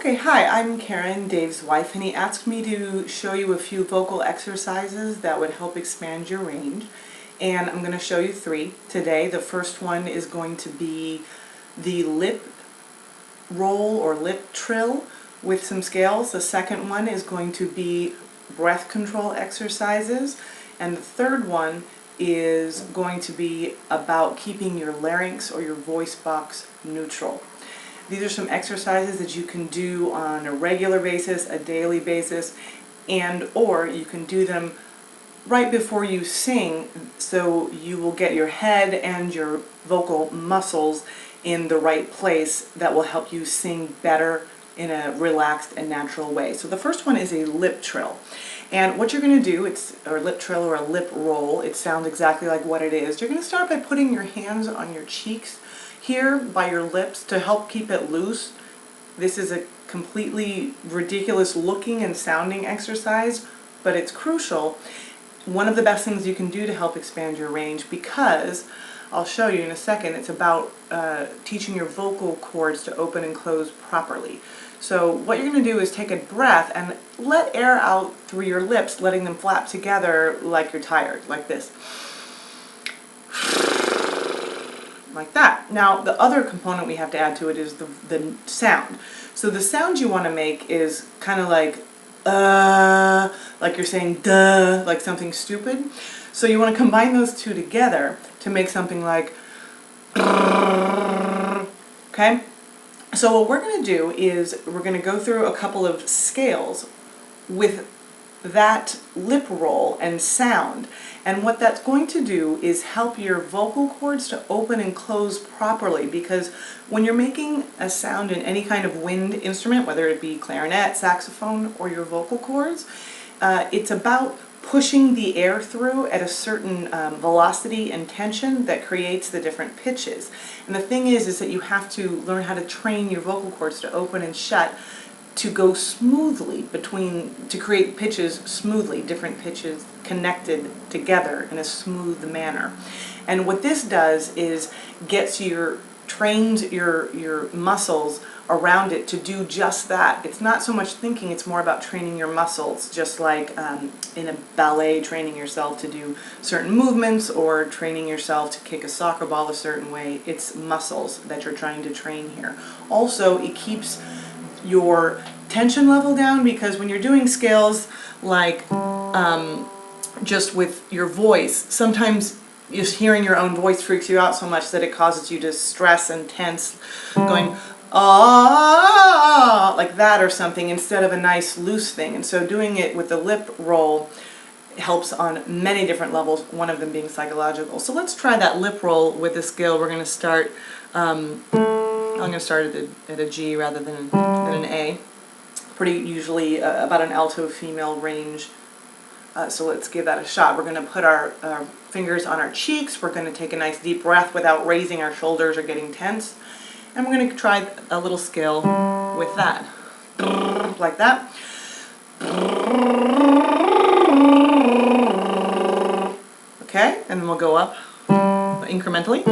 Okay, hi, I'm Karen, Dave's wife, and he asked me to show you a few vocal exercises that would help expand your range. And I'm going to show you three today. The first one is going to be the lip roll or lip trill with some scales. The second one is going to be breath control exercises. And the third one is going to be about keeping your larynx or your voice box neutral. These are some exercises that you can do on a regular basis, a daily basis, and or you can do them right before you sing, so you will get your head and your vocal muscles in the right place that will help you sing better in a relaxed and natural way. So the first one is a lip trill. And what you're going to do, it's a lip trill or a lip roll, it sounds exactly like what it is. You're going to start by putting your hands on your cheeks here by your lips to help keep it loose. This is a completely ridiculous looking and sounding exercise, but it's crucial. One of the best things you can do to help expand your range, because I'll show you in a second, it's about teaching your vocal cords to open and close properly. So what you're going to do is take a breath and let air out through your lips, letting them flap together like you're tired, like this. Like that. Now the other component we have to add to it is the sound. So the sound you want to make is kind of like you're saying duh, like something stupid. So you want to combine those two together to make something like okay? So what we're going to do is we're going to go through a couple of scales with that lip roll and sound, and what that's going to do is help your vocal cords to open and close properly, because when you're making a sound in any kind of wind instrument, whether it be clarinet, saxophone, or your vocal cords, it's about pushing the air through at a certain velocity and tension that creates the different pitches. And the thing is that you have to learn how to train your vocal cords to open and shut to go smoothly to create pitches smoothly, different pitches connected together in a smooth manner. And what this does is trains your muscles around it to do just that. It's not so much thinking, it's more about training your muscles, just like in a ballet, training yourself to do certain movements or training yourself to kick a soccer ball a certain way. It's muscles that you're trying to train here. Also, it keeps your tension level down, because when you're doing scales like just with your voice, sometimes just hearing your own voice freaks you out so much that it causes you to stress and tense, going ah like that or something, instead of a nice loose thing. And so doing it with the lip roll helps on many different levels, one of them being psychological. So let's try that lip roll with the scale. We're going to start I'm going to start at a G rather than an A. Pretty usually about an alto female range. So let's give that a shot. We're going to put our fingers on our cheeks. We're going to take a nice deep breath without raising our shoulders or getting tense. And we're going to try a little scale with that. Like that. Okay, and then we'll go up incrementally.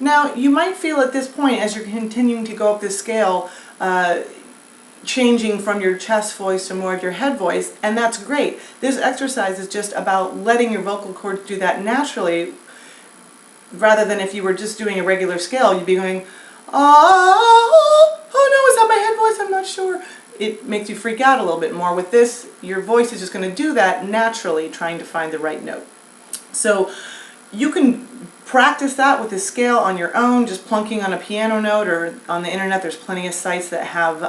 Now, you might feel at this point, as you're continuing to go up this scale, changing from your chest voice to more of your head voice, and that's great. This exercise is just about letting your vocal cords do that naturally, rather than if you were just doing a regular scale, you'd be going, oh no, is that my head voice? I'm not sure. It makes you freak out a little bit more. With this, your voice is just going to do that naturally, trying to find the right note. So you can practice that with a scale on your own, just plunking on a piano note, or on the internet there's plenty of sites that have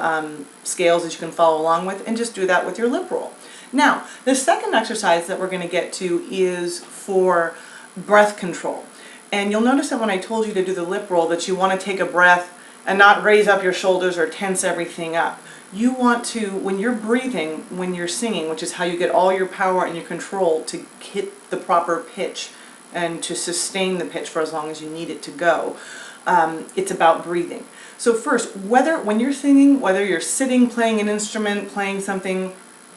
scales that you can follow along with, and just do that with your lip roll. Now, the second exercise that we're going to get to is for breath control. And you'll notice that when I told you to do the lip roll that you want to take a breath and not raise up your shoulders or tense everything up. You want to, when you're breathing, when you're singing, which is how you get all your power and your control to hit the proper pitch and to sustain the pitch for as long as you need it to go, it's about breathing. So first, when you're singing, whether you're sitting, playing an instrument, playing something,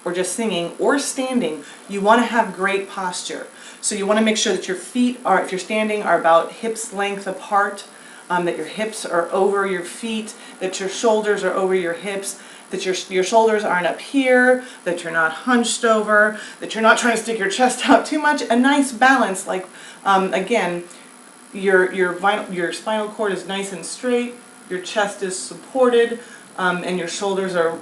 or just singing, or standing, you want to have great posture. So you want to make sure that your feet are, if you're standing, are about hips length apart, that your hips are over your feet, that your shoulders are over your hips, that your shoulders aren't up here, that you're not hunched over, that you're not trying to stick your chest out too much. A nice balance, like again, your spinal cord is nice and straight, your chest is supported, and your shoulders are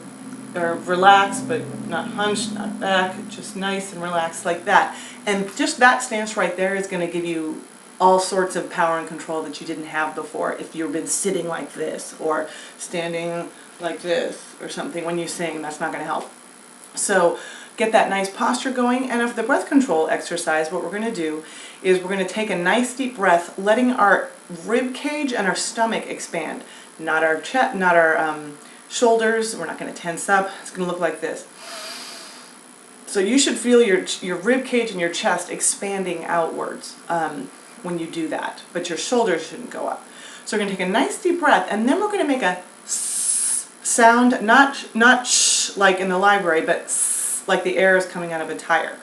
relaxed but not hunched, not back, just nice and relaxed like that. And just that stance right there is going to give you all sorts of power and control that you didn't have before if you've been sitting like this or standing like this or something. When you sing, that's not going to help. So get that nice posture going. And of the breath control exercise, what we're going to do is we're going to take a nice deep breath, letting our rib cage and our stomach expand, not our chest, not our shoulders. We're not going to tense up. It's going to look like this. So you should feel your rib cage and your chest expanding outwards when you do that, but your shoulders shouldn't go up. So we're going to take a nice deep breath, and then we're going to make a sound, not shh like in the library, but like the air is coming out of a tire.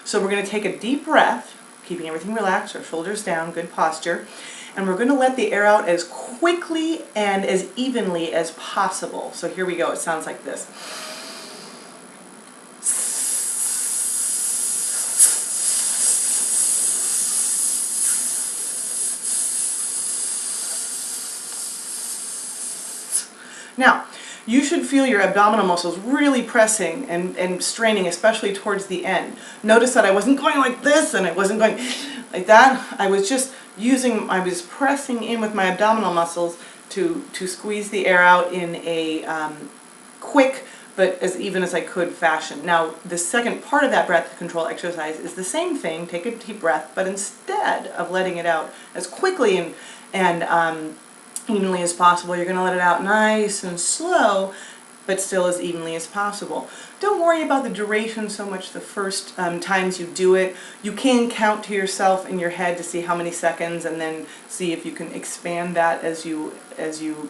So we're going to take a deep breath, keeping everything relaxed, our shoulders down, good posture, and we're going to let the air out as quickly and as evenly as possible. So here we go. It sounds like this. Now, you should feel your abdominal muscles really pressing and straining, especially towards the end. Notice that I wasn't going like this and I wasn't going like that. I was pressing in with my abdominal muscles to squeeze the air out in a quick but as even as I could fashion. Now, the second part of that breath control exercise is the same thing. Take a deep breath, but instead of letting it out as quickly and evenly as possible, you're going to let it out nice and slow, but still as evenly as possible. Don't worry about the duration so much the first times you do it. You can count to yourself in your head to see how many seconds, and then see if you can expand that as you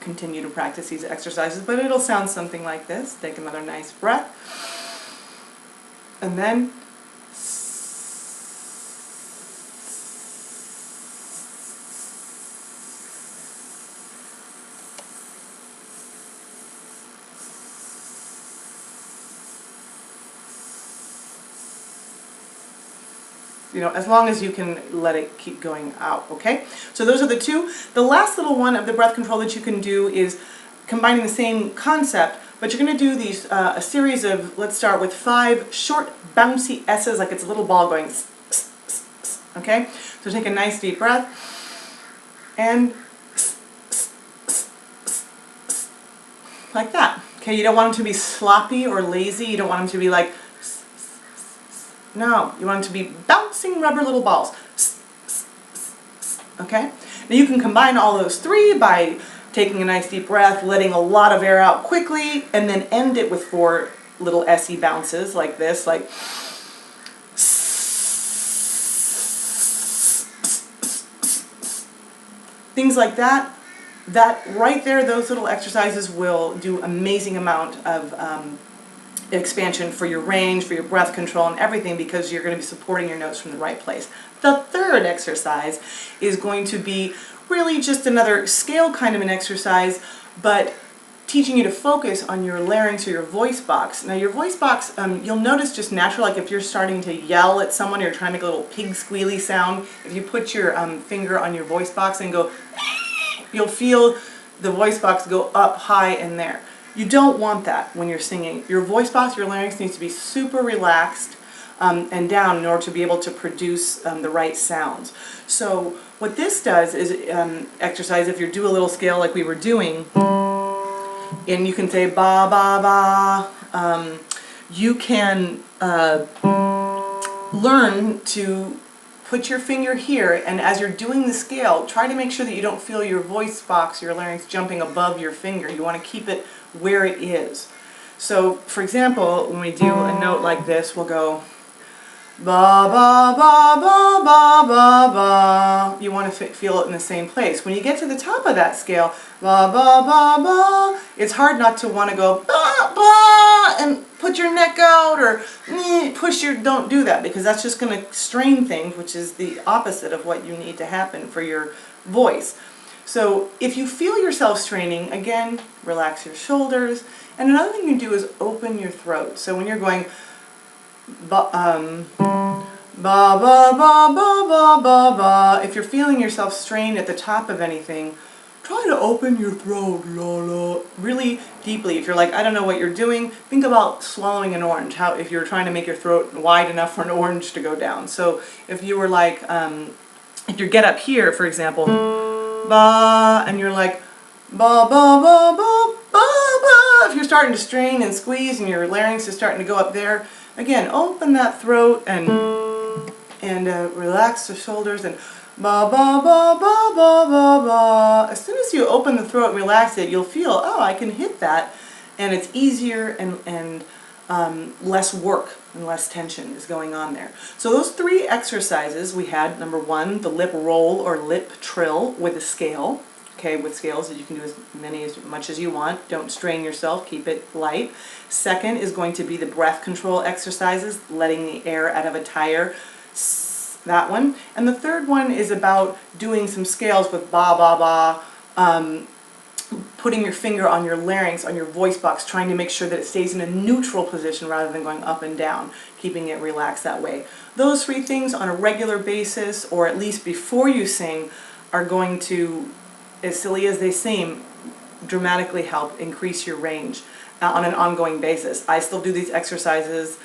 continue to practice these exercises. But it'll sound something like this. Take another nice breath, and then as long as you can let it keep going out, okay? So those are the two. The last little one of the breath control that you can do is combining the same concept, but you're going to do these, a series of, let's start with 5 short, bouncy S's, like it's a little ball going, okay? So take a nice deep breath, and like that. Okay, you don't want them to be sloppy or lazy. You don't want them to be like, no, you want them to be bouncing rubber little balls. Okay? Now you can combine all those 3 by taking a nice deep breath, letting a lot of air out quickly, and then end it with 4 little SE bounces like this, like things like that. That right there, those little exercises will do amazing amount of expansion for your range, for your breath control and everything, because you're going to be supporting your notes from the right place. The third exercise is going to be really just another scale kind of an exercise, but teaching you to focus on your larynx or your voice box. Now your voice box, you'll notice just natural, like if you're starting to yell at someone or you're trying to make a little pig squealy sound, if you put your finger on your voice box and go, you'll feel the voice box go up high in there. You don't want that when you're singing. Your voice box, your larynx needs to be super relaxed and down in order to be able to produce the right sounds. So what this does is exercise, if you do a little scale like we were doing, and you can say ba ba ba, you can learn to put your finger here, and as you're doing the scale, try to make sure that you don't feel your voice box, your larynx jumping above your finger. You want to keep it where it is. So, for example, when we do a note like this, we'll go ba ba ba ba ba ba ba. You want to feel it in the same place. When you get to the top of that scale, ba ba ba ba, it's hard not to want to go ba ba and put your neck out or push your. Don't do that, because that's just going to strain things, which is the opposite of what you need to happen for your voice. So if you feel yourself straining, again, relax your shoulders. And another thing you do is open your throat. So when you're going ba ba ba ba ba ba ba, if you're feeling yourself strained at the top of anything, try to open your throat, la la, really deeply. If you're like, I don't know what you're doing, think about swallowing an orange. How if you're trying to make your throat wide enough for an orange to go down. So if you were like, if you get up here, for example, ba, and you're like ba ba ba ba ba ba, if you're starting to strain and squeeze and your larynx is starting to go up there, again, open that throat and relax the shoulders and ba ba ba ba ba ba ba. As soon as you open the throat and relax it, you'll feel, oh, I can hit that, and it's easier and less work and less tension is going on there. So those three exercises we had, number one, the lip roll or lip trill with a scale. Okay, with scales you can do as much as you want. Don't strain yourself, keep it light. Second is going to be the breath control exercises, letting the air out of a tire, that one. And the third one is about doing some scales with ba ba ba, putting your finger on your larynx, on your voice box, trying to make sure that it stays in a neutral position rather than going up and down, keeping it relaxed that way. Those three things on a regular basis, or at least before you sing, are going to, as silly as they seem, dramatically help increase your range on an ongoing basis. I still do these exercises.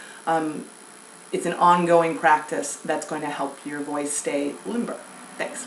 It's an ongoing practice that's going to help your voice stay limber. Thanks.